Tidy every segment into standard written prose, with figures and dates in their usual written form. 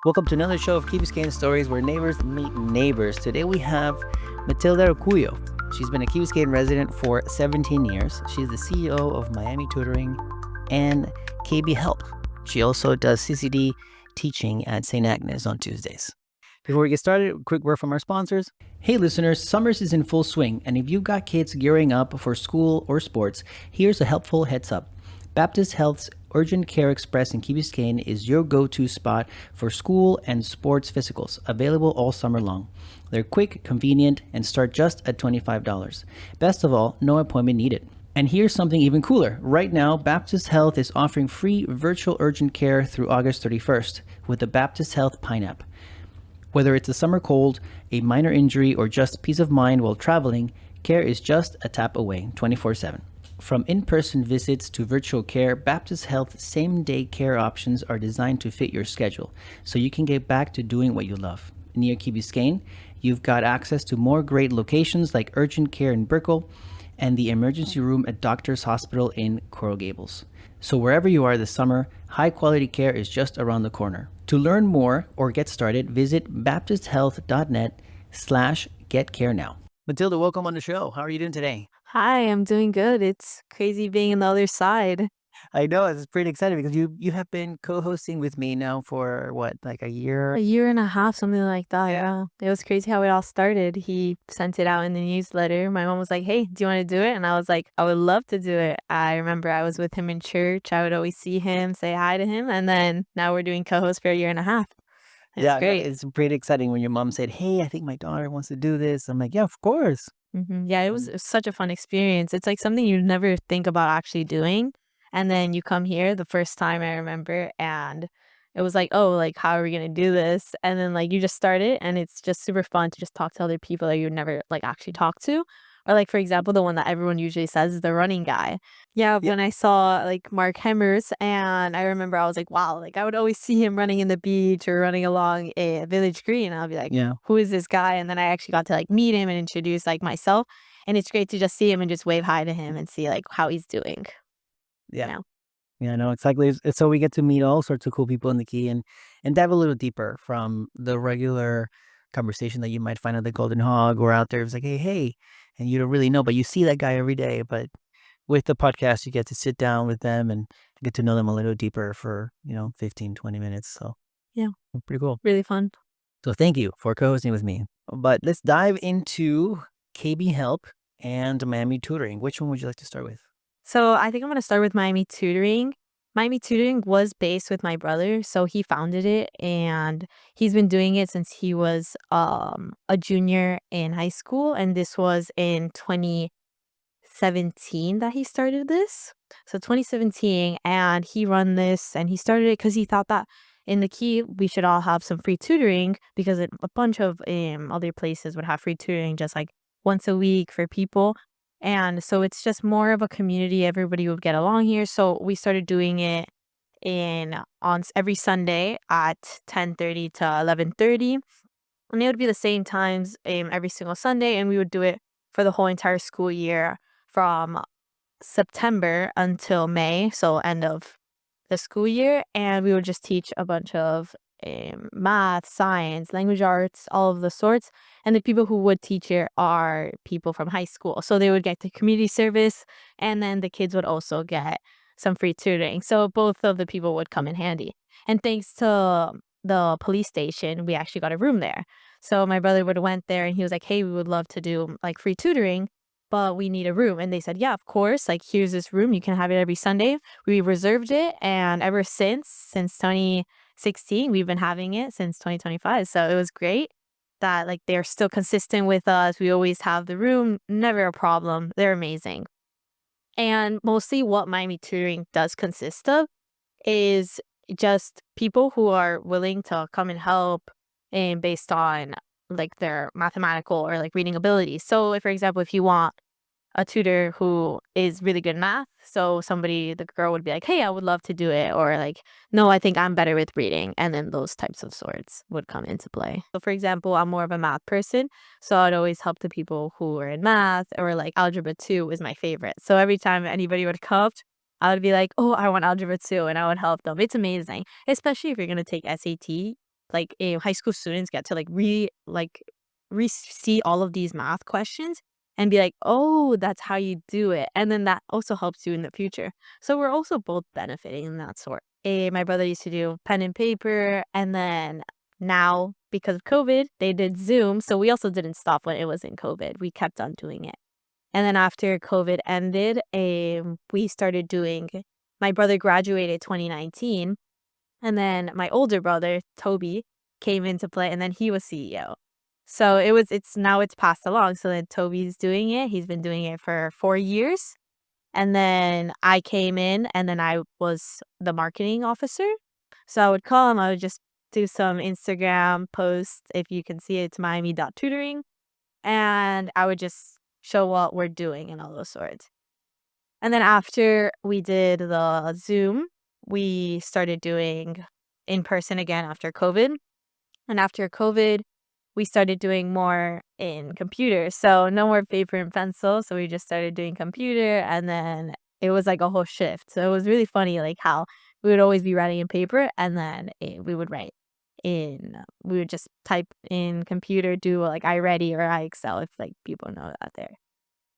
Welcome to another show of Key Biscayne Stories where neighbors meet neighbors. Today we have Matilda Urcuyo. She's been a Key Biscayne resident for 17 years. She's the CEO of Miami Tutoring and KB Help. She also does CCD teaching at St. Agnes on Tuesdays. Before we get started, a quick word from our sponsors. Hey listeners, summer is in full swing, and if you've got kids gearing up for school or sports, here's a helpful heads up. Baptist Health's Urgent Care Express in Key Biscayne is your go-to spot for school and sports physicals, available all summer long. They're quick, convenient, and start just at $25. Best of all, no appointment needed. And here's something even cooler. Right now, Baptist Health is offering free virtual urgent care through August 31st with the Baptist Health PineApp. Whether it's a summer cold, a minor injury, or just peace of mind while traveling, care is just a tap away, 24/7. From in-person visits to virtual care, Baptist Health same-day care options are designed to fit your schedule, so you can get back to doing what you love. Near Key Biscayne, you've got access to more great locations like urgent care in Brickell and the emergency room at Doctors Hospital in Coral Gables. So wherever you are this summer, high-quality care is just around the corner. To learn more or get started, visit baptisthealth.net/getcarenow. Matilda, welcome on the show. How are you doing today? Hi, I'm doing good. It's crazy being on the other side. I know it's pretty exciting because you have been co-hosting with me now for what, like a year? A year and a half, something like that. Yeah. It was crazy how it all started. He sent it out in the newsletter. My mom was like, "Hey, do you want to do it?" And I was like, "I would love to do it." I remember I was with him in church. I would always see him, say hi to him. And then now we're doing co-host for a year and a half. It's Yeah, no, great. it's pretty exciting when your mom said, "Hey, I think my daughter wants to do this." I'm like, "Yeah, of course." Yeah, it was such a fun experience. It's like something you never think about actually doing. And then you come here the first time I remember, and it was like, oh, like, how are we gonna do this? And then like you just start it, and it's just super fun to just talk to other people that you would never like actually talk to. Or like for example, the one that everyone usually says is the running guy. Yeah, Yeah, when I saw like Mark Hemmers, and I remember I was like, wow, like I would always see him running in the beach or running along a village green. I'll be like, yeah, who is this guy? And then I actually got to like meet him and introduce like myself. And it's great to just see him and just wave hi to him and see like how he's doing, you yeah. know? Yeah, no, exactly. It's so we get to meet all sorts of cool people in the Key and dive a little deeper from the regular conversation that you might find at the Golden Hog or out there. It's like, hey, and you don't really know, but you see that guy every day. But with the podcast, you get to sit down with them and get to know them a little deeper for, 15, 20 minutes. So Yeah, pretty cool. really fun. So thank you for co-hosting with me. But let's dive into KB Help and Miami Tutoring. Which one would you like to start with? So I think I'm gonna start with Miami Tutoring. Miami Tutoring was based with my brother, so he founded it and he's been doing it since he was a junior in high school, and this was in 2017 that he started this. So 2017, and he run this and he started it because he thought that in the Key we should all have some free tutoring because a bunch of other places would have free tutoring just like once a week for people. And so it's just more of a community. Everybody would get along here. So we started doing it every Sunday at 10:30 to 11:30, and it would be the same times every single Sunday, and we would do it for the whole entire school year from September until May, so end of the school year, and we would just teach a bunch of math, science, language arts, all of the sorts. And the people who would teach it are people from high school. So they would get the community service, and then the kids would also get some free tutoring. So both of the people would come in handy. And thanks to the police station, we actually got a room there. So my brother would have went there and he was like, hey, we would love to do like free tutoring, but we need a room. And they said, yeah, of course. Like, here's this room. You can have it every Sunday. We reserved it. And ever since 2016, we've been having it since 2025. So it was great that like they're still consistent with us. We always have the room, never a problem. They're amazing. And mostly what Miami Tutoring does consist of is just people who are willing to come and help and based on like their mathematical or like reading abilities. So if, for example, if you want a tutor who is really good at math. So the girl would be like, hey, I would love to do it. Or like, no, I think I'm better with reading. And then those types of sorts would come into play. So for example, I'm more of a math person. So I'd always help the people who are in math, or like algebra 2 is my favorite. So every time anybody would come, I would be like, oh, I want algebra 2. And I would help them. It's amazing, especially if you're going to take SAT like high school students get to re see all of these math questions and be like, oh, that's how you do it. And then that also helps you in the future. So we're also both benefiting in that sort. My brother used to do pen and paper, and then now because of COVID, they did Zoom. So we also didn't stop when it was in COVID. We kept on doing it. And then after COVID ended, we started doing, my brother graduated 2019. And then my older brother, Toby, came into play, and then he was CEO. So it's passed along. So then Toby's doing it. He's been doing it for 4 years. And then I came in, and then I was the marketing officer. So I would call him, I would just do some Instagram posts. If you can see it, it's Miami.tutoring. And I would just show what we're doing and all those sorts. And then after we did the Zoom, we started doing in person again after COVID. And after COVID, we started doing more in computer. So no more paper and pencil. So we just started doing computer, and then it was like a whole shift. So it was really funny, like how we would always be writing in paper, and then we would write we would just type in computer, do like iReady or iExcel if like people know that there.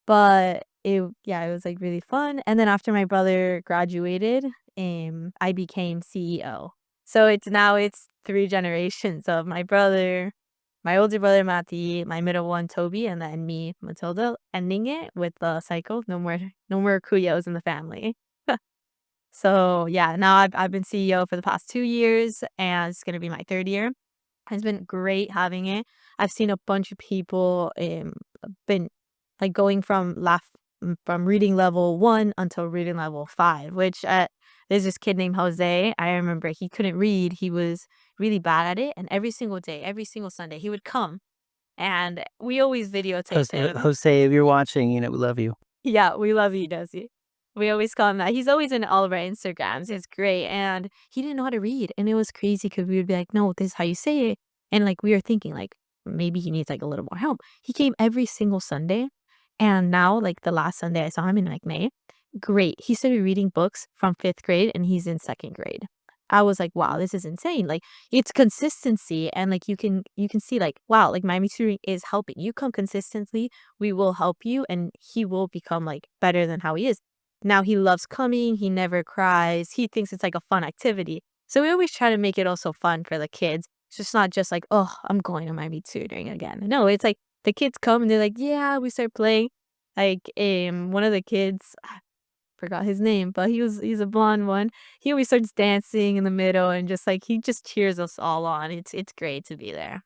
But it was, like, really fun, and then after my brother graduated, I became CEO. So it's 3 generations of my brother, my older brother, Mati, my middle one, Toby, and then me, Matilda, ending it with the cycle. No more Urcuyos in the family. So, yeah, now I've been CEO for the past 2 years, and it's gonna be my 3rd year. It's been great having it. I've seen a bunch of people, been, like, going from reading level 1 until reading level 5, which, there's this kid named Jose. I remember he couldn't read. He was really bad at it, and every single day, every single Sunday, he would come, and we always videotape him. Jose, if you're watching, we love you. Yeah, we love you, Desi. We always call him that. He's always in all of our Instagrams. It's great. And he didn't know how to read. And it was crazy because we would be like, no, this is how you say it. And like we were thinking like maybe he needs like a little more help. He came every single Sunday. And now like the last Sunday I saw him in like May, great. He started reading books from 5th grade and he's in 2nd grade. I was like, wow, this is insane. Like it's consistency, and like you can see like, wow, like Miami tutoring is helping. You come consistently, we will help you, and he will become like better than how he is. Now he loves coming, he never cries, he thinks it's like a fun activity. So we always try to make it also fun for the kids. It's just not just like, oh, I'm going to Miami tutoring again. No, it's like the kids come and they're like, yeah, we start playing. Like one of the kids, forgot his name, but he's a blonde one. He always starts dancing in the middle and just like he just cheers us all on. It's great to be there.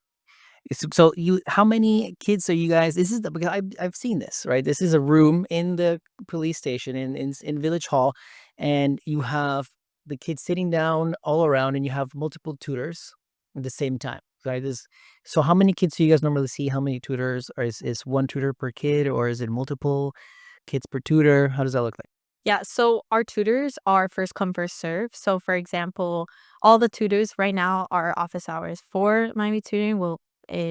So how many kids are you guys? This is because I've seen this, right? This is a room in the police station in Village Hall, and you have the kids sitting down all around, and you have multiple tutors at the same time, right? So how many kids do you guys normally see? How many tutors? Or is one tutor per kid, or is it multiple kids per tutor? How does that look like? Yeah, so our tutors are first come, first serve. So, for example, all the tutors right now, our office hours for Miami tutoring will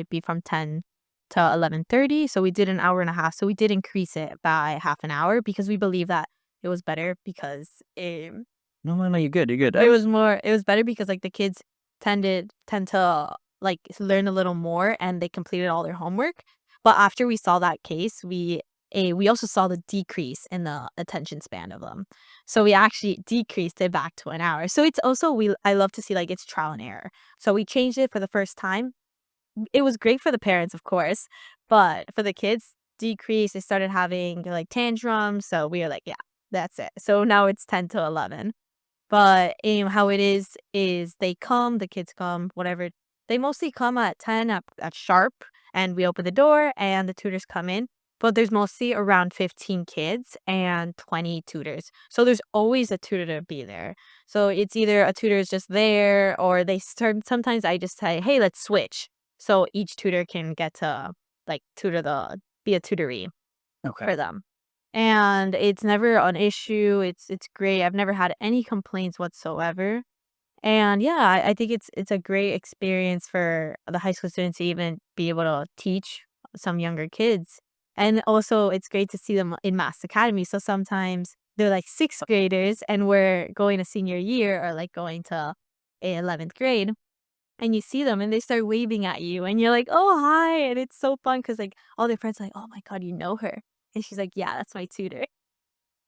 be from 10 to 11:30. So we did an hour and a half. So we did increase it by half an hour because we believe that it was better because No, no, no, you're good. You're good. it was better because like the kids tend to like learn a little more and they completed all their homework. But after we saw that case, we also saw the decrease in the attention span of them. So we actually decreased it back to an hour. So it's also I love to see like it's trial and error. So we changed it for the first time. It was great for the parents, of course, but for the kids, decrease. They started having like tantrums. So we were like, yeah, that's it. So now it's 10 to 11. But, how it is the kids come, whatever. They mostly come at 10 at sharp, and we open the door, and the tutors come in. But there's mostly around 15 kids and 20 tutors. So there's always a tutor to be there. So it's either a tutor is just there, or sometimes I just say, hey, let's switch. So each tutor can get to, like, be a tutoree Okay. for them. And it's never an issue. It's great. I've never had any complaints whatsoever. And yeah, I think it's a great experience for the high school students to even be able to teach some younger kids. And also it's great to see them in Mass Academy. So sometimes they're like 6th graders and we're going to senior year or like going to 11th grade. and you see them and they start waving at you and you're like, "Oh, hi." And it's so fun because like all their friends are like, "Oh my God, you know her." And she's like, "Yeah, that's my tutor."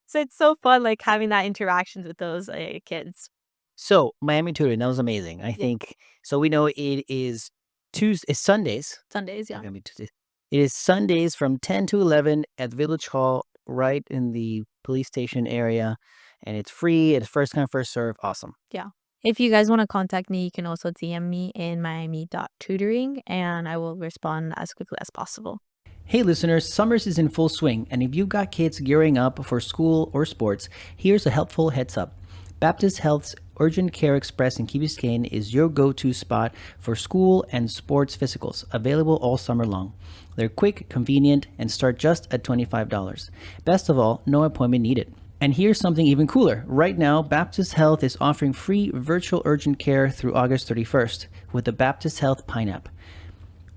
So it's so fun like having that interactions with those kids. So Miami Tutoring, that was amazing. I Yeah. think so. We know it is Tuesday, it's Sundays. Sundays, Not yeah. gonna be Tuesdays. It is Sundays from 10 to 11 at Village Hall, right in the police station area, and it's free. It's first come first serve. Awesome. Yeah. If you guys want to contact me, you can also DM me in miami.tutoring and I will respond as quickly as possible. Hey listeners, summers is in full swing, and if you've got kids gearing up for school or sports, here's a helpful heads up. Baptist Health's Urgent Care Express in Key Biscayne is your go-to spot for school and sports physicals, available all summer long. They're quick, convenient, and start just at $25. Best of all, no appointment needed. And here's something even cooler. Right now, Baptist Health is offering free virtual urgent care through August 31st with the Baptist Health PineApp.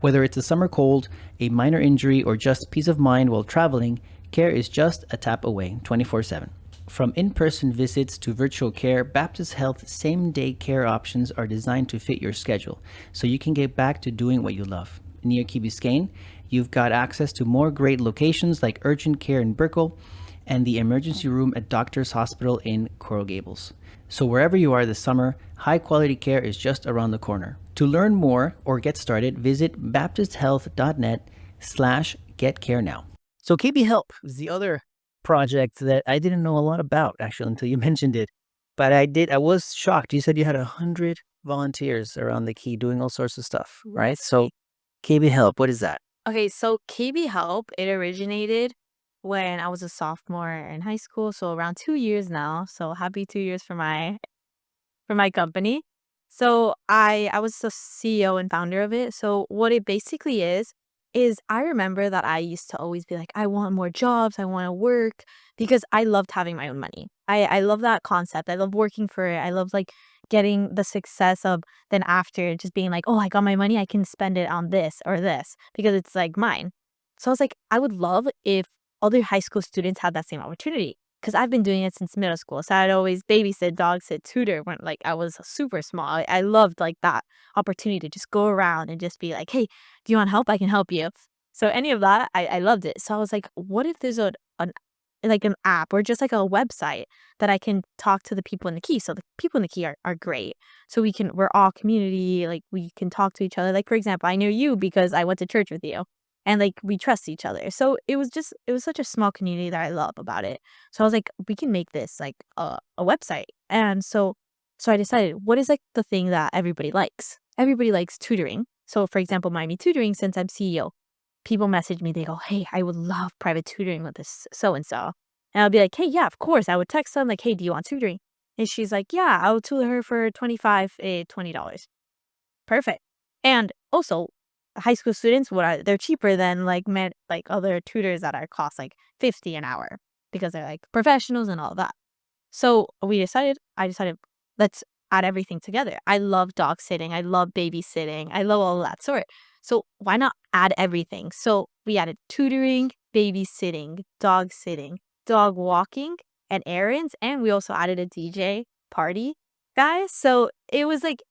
Whether it's a summer cold, a minor injury, or just peace of mind while traveling, care is just a tap away 24/7. From in person visits to virtual care, Baptist Health's same day care options are designed to fit your schedule so you can get back to doing what you love. Near Key Biscayne, you've got access to more great locations like urgent care in Brickell and the emergency room at Doctor's Hospital in Coral Gables. So wherever you are this summer, high quality care is just around the corner. To learn more or get started, visit baptisthealth.net/getcarenow. So KB Help is the other project that I didn't know a lot about actually until you mentioned it. But I was shocked. You said you had 100 volunteers around the key doing all sorts of stuff, right? So KB Help, what is that? Okay, so KB Help, it originated when I was a sophomore in high school, so around 2 years now. So happy 2 years for my company. So I was the CEO and founder of it. So what it basically is I remember that I used to always be like, I want more jobs, I want to work because I loved having my own money. I love that concept. I love working for it. I love like getting the success of then after just being like, oh, I got my money, I can spend it on this or this because it's like mine. So I was like, I would love if other high school students had that same opportunity because I've been doing it since middle school. So I'd always babysit, dog sit, tutor when like I was super small. I loved like that opportunity to just go around and just be like, hey, do you want help? I can help you. So any of that, I loved it. So I was like, what if there's an like an app or just like a website that I can talk to the people in the key. So the people in the key are great. So we're all community, like we can talk to each other. Like for example, I know you because I went to church with you and like we trust each other. So it was such a small community that I love about it. So I was like, we can make this like a website. And so I decided what is like the thing that everybody likes? Everybody likes tutoring. So for example, Miami Tutoring, since I'm CEO, people message me, they go, "Hey, I would love private tutoring with this so and so." And I'll be like, "Hey, yeah, of course." I would text them like, "Hey, do you want tutoring?" And she's like, "Yeah, I'll tutor her for 25, $20." Perfect. And also, high school students, they're cheaper than like other tutors that are cost like 50 an hour because they're like professionals and all that. So I decided, let's add everything together. I love dog sitting. I love babysitting. I love all of that sort. So why not add everything? So we added tutoring, babysitting, dog sitting, dog walking, and errands. And we also added a DJ party, guys. So it was like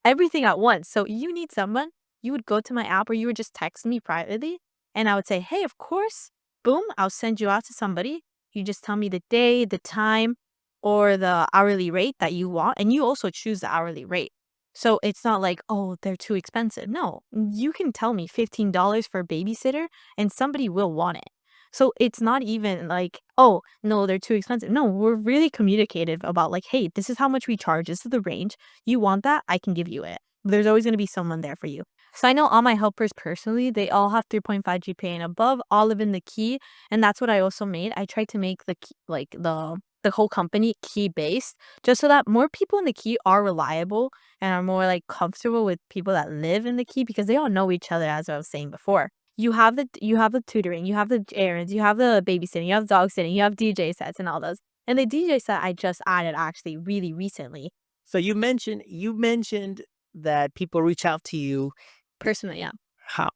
everything at once. So you need someone, you would go to my app or you would just text me privately. And I would say, hey, of course, boom, I'll send you out to somebody. You just tell me the day, the time, or the hourly rate that you want, and you also choose the hourly rate. So it's not like, oh, they're too expensive. No, you can tell me $15 for a babysitter and somebody will want it. So it's not even like, oh, no, they're too expensive. No, we're really communicative about like, hey, this is how much we charge. This is the range. You want that? I can give you it. There's always going to be someone there for you. So I know all my helpers personally, they all have 3.5 GPA and above, all live in the key. And that's what I also made. I tried to make the key, like the whole company key based just so that more people in the key are reliable and are more like comfortable with people that live in the key because they all know each other as I was saying before. You have the tutoring, you have the errands, you have the babysitting, you have dog sitting, you have DJ sets and all those. And the DJ set I just added actually really recently. So you mentioned that people reach out to you. Personally, yeah.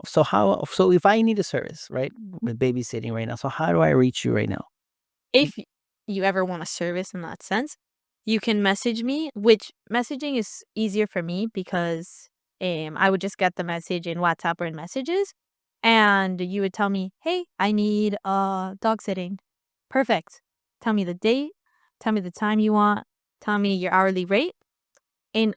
So if I need a service, right, with babysitting right now, so how do I reach you right now? If you ever want a service in that sense, you can message me, which messaging is easier for me because I would just get the message in WhatsApp or in messages, and you would tell me, "Hey, I need dog sitting." Perfect. Tell me the date, tell me the time you want, tell me your hourly rate, and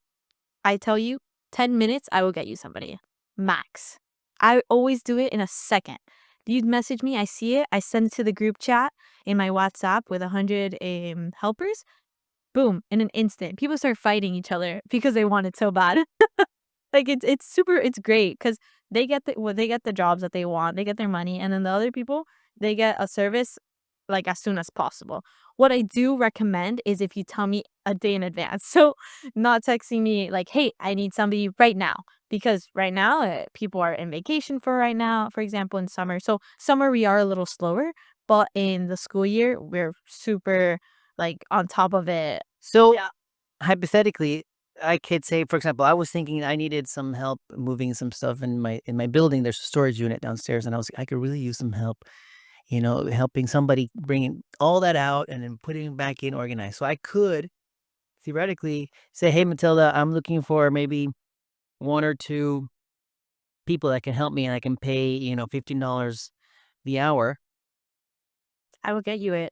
I tell you, 10 minutes, I will get you somebody. Max. I always do it in a second. You message me, I see it, I send it to the group chat in my WhatsApp with 100 helpers. Boom, in an instant. People start fighting each other because they want it so bad. Like it's great because they get the jobs that they want, they get their money, and then the other people, they get a service like as soon as possible. What I do recommend is if you tell me a day in advance. So not texting me like, "Hey, I need somebody right now." Because right now, people are in vacation for right now, for example, in summer. So summer we are a little slower, but in the school year, we're super like on top of it. So Yeah. hypothetically, I could say, for example, I was thinking I needed some help moving some stuff in my building. There's a storage unit downstairs, and I could really use some help. Helping somebody bringing all that out and then putting it back in organized. So I could theoretically say, "Hey, Matilda, I'm looking for maybe one or two people that can help me, and I can pay $15 the hour." I will get you it.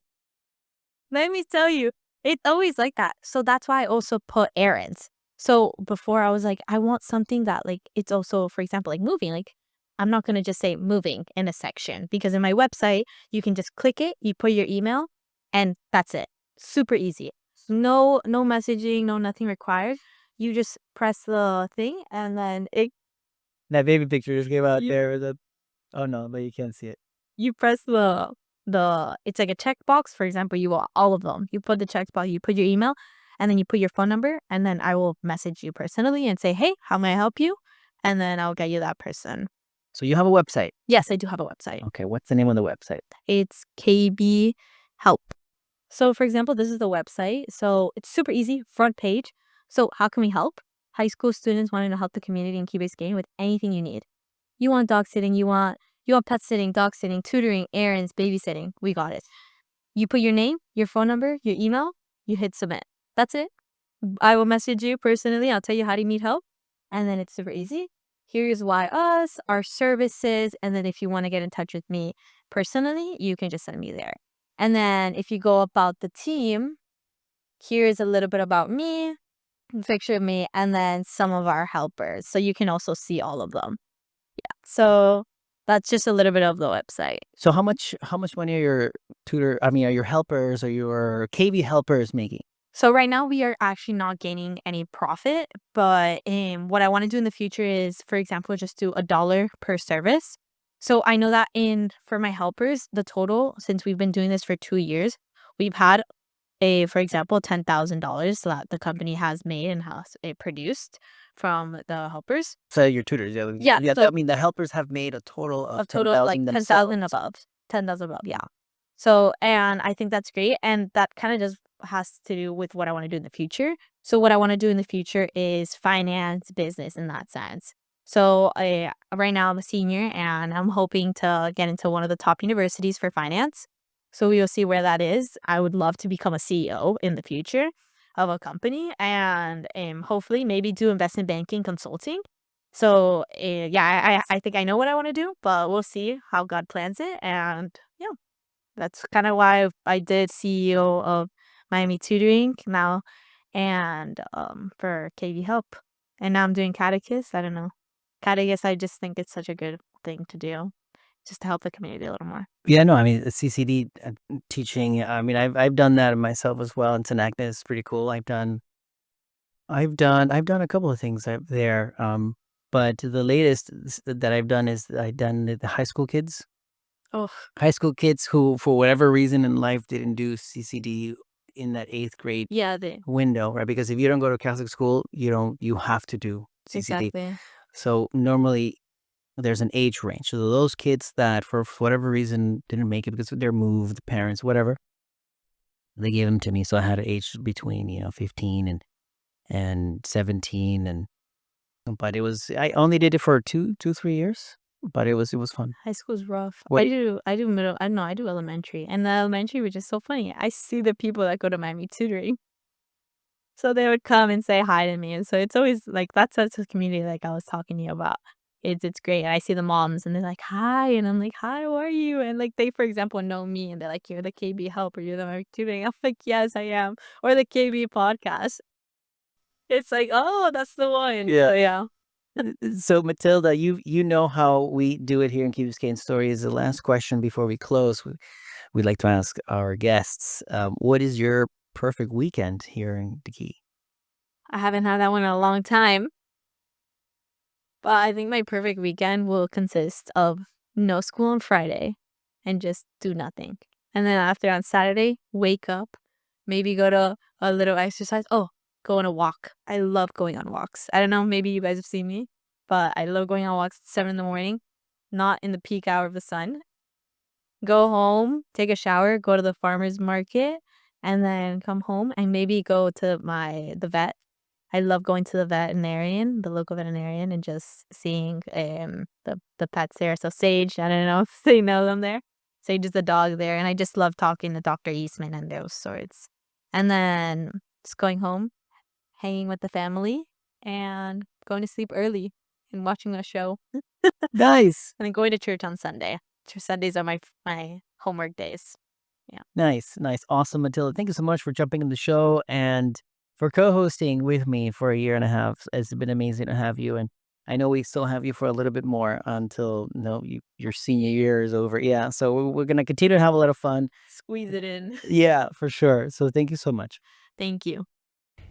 Let me tell you, it's always like that. So that's why I also put errands. So before I was like, I want something that like it's also, for example, like moving. Like I'm not gonna just say moving in a section because in my website you can just click it, you put your email, and that's it. Super easy. No messaging, no nothing required. You just press the thing and then That baby picture just came out you there. Oh no, but you can't see it. you press the it's like a checkbox. For example, you want all of them. You put the checkbox, you put your email, and then you put your phone number, and then I will message you personally and say, "Hey, how may I help you?" And then I'll get you that person. So you have a website. Yes, I do have a website. Okay, what's the name of the website? It's KB Help. So, for example, this is the website. So it's super easy, front page. So how can we help? High school students wanting to help the community in Key Biscayne with anything you need. You want dog sitting, you want pet sitting, dog sitting, tutoring, errands, babysitting. We got it. You put your name, your phone number, your email, you hit submit. That's it. I will message you personally. I'll tell you how to need help. And then it's super easy. Here's why us, our services. And then if you want to get in touch with me personally, you can just send me there. And then if you go about the team, here's a little bit about me, a picture of me, and then some of our helpers. So you can also see all of them. So that's just a little bit of the website. So how much money are your are your helpers or your KB helpers making? So right now we are actually not gaining any profit, but what I want to do in the future is, for example, just do $1 per service. So I know that in for my helpers, the total since we've been doing this for 2 years, we've had for example, $10,000 that the company has made and has it produced from the helpers. So your tutors, yeah, Yeah, yeah. so I mean, the helpers have made a total of of total like 10,000 10,000 themselves. above, 10,000 above, yeah. So, and I think that's great, and that kind of just has to do with what I want to do in the future. So, what I want to do in the future is finance, business in that sense. So, right now I'm a senior, and I'm hoping to get into one of the top universities for finance. So, we will see where that is. I would love to become a CEO in the future of a company, and hopefully maybe do investment banking consulting. So, yeah, I think I know what I want to do, but we'll see how God plans it. And yeah, that's kind of why I did CEO of Miami Tutoring now and for KV Help. And now I'm doing Catechist. I don't know. Catechist, I just think it's such a good thing to do just to help the community a little more. Yeah, no, I mean, the CCD teaching. I mean, I've done that myself as well. And Tanakna is pretty cool. I've done a couple of things there. But the latest that I've done is I've done the high school kids. Oh, High school kids who, for whatever reason in life, didn't do CCD in that 8th grade yeah, they window, right? Because if you don't go to Catholic school, you have to do CCD. exactly. So normally there's an age range. So those kids that for whatever reason didn't make it because they're moved, parents, whatever, they gave them to me. So I had an age between 15 and 17, and but I only did it for 3 years, but it was fun. High school's rough. What I do middle. I know I do elementary, and the elementary, which is so funny. I see the people that go to Miami Tutoring. So they would come and say hi to me, and so it's always like that's a community like I was talking to you about. It's great, and I see the moms, and they're like, "Hi," and I'm like, "Hi, how are you?" And, like, they, for example, know me, and they're like, "You're the KB help, or you're the tutoring." I'm like, "Yes, I am," or the KB podcast. It's like, "Oh, that's the one." Yeah. So, yeah. So Matilda, you know how we do it here in Key Biscayne Stories. The last question before we close, we like to ask our guests, what is your perfect weekend here in the Key? I haven't had that one in a long time, but I think my perfect weekend will consist of no school on Friday and just do nothing. And then after on Saturday, wake up, maybe go to a little exercise. Oh, go on a walk. I love going on walks. I don't know, maybe you guys have seen me, but I love going on walks at 7 in the morning, not in the peak hour of the sun. Go home, take a shower, go to the farmer's market, and then come home and maybe go to the vet. I love going to the veterinarian, the local veterinarian, and just seeing, the pets there. So Sage, I don't know if they know them there. Sage is the dog there, and I just love talking to Doctor Eastman and those sorts. And then just going home, hanging with the family, and going to sleep early and watching a show, Nice. and then going to church on Sunday. Sundays are my homework days. Yeah. Nice, nice. Awesome, Matilda. Thank you so much for jumping in the show and for co-hosting with me for a year and a half. It's been amazing to have you. And I know we still have you for a little bit more until your senior year is over. Yeah. So we're going to continue to have a lot of fun. Squeeze it in. Yeah, for sure. So thank you so much. Thank you.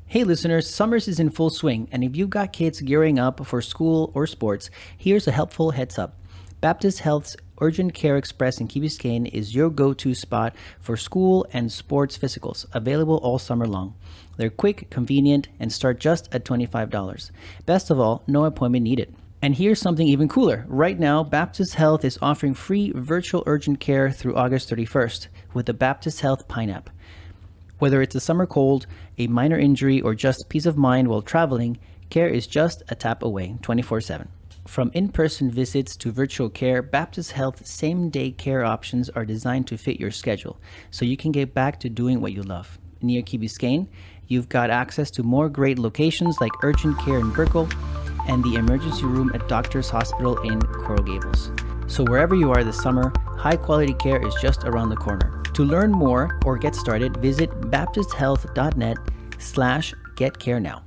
Hey listeners, summers is in full swing, and if you've got kids gearing up for school or sports, here's a helpful heads up. Baptist Health's Urgent Care Express in Key Biscayne is your go-to spot for school and sports physicals, available all summer long. They're quick, convenient, and start just at $25. Best of all, no appointment needed. And here's something even cooler. Right now, Baptist Health is offering free virtual urgent care through August 31st with the Baptist Health PineApp. Whether it's a summer cold, a minor injury, or just peace of mind while traveling, care is just a tap away, 24/7. From in-person visits to virtual care, Baptist Health's same-day care options are designed to fit your schedule, so you can get back to doing what you love. Near Key Biscayne, you've got access to more great locations like urgent care in Brickell and the emergency room at Doctors Hospital in Coral Gables. So wherever you are this summer, high-quality care is just around the corner. To learn more or get started, visit baptisthealth.net/getcarenow.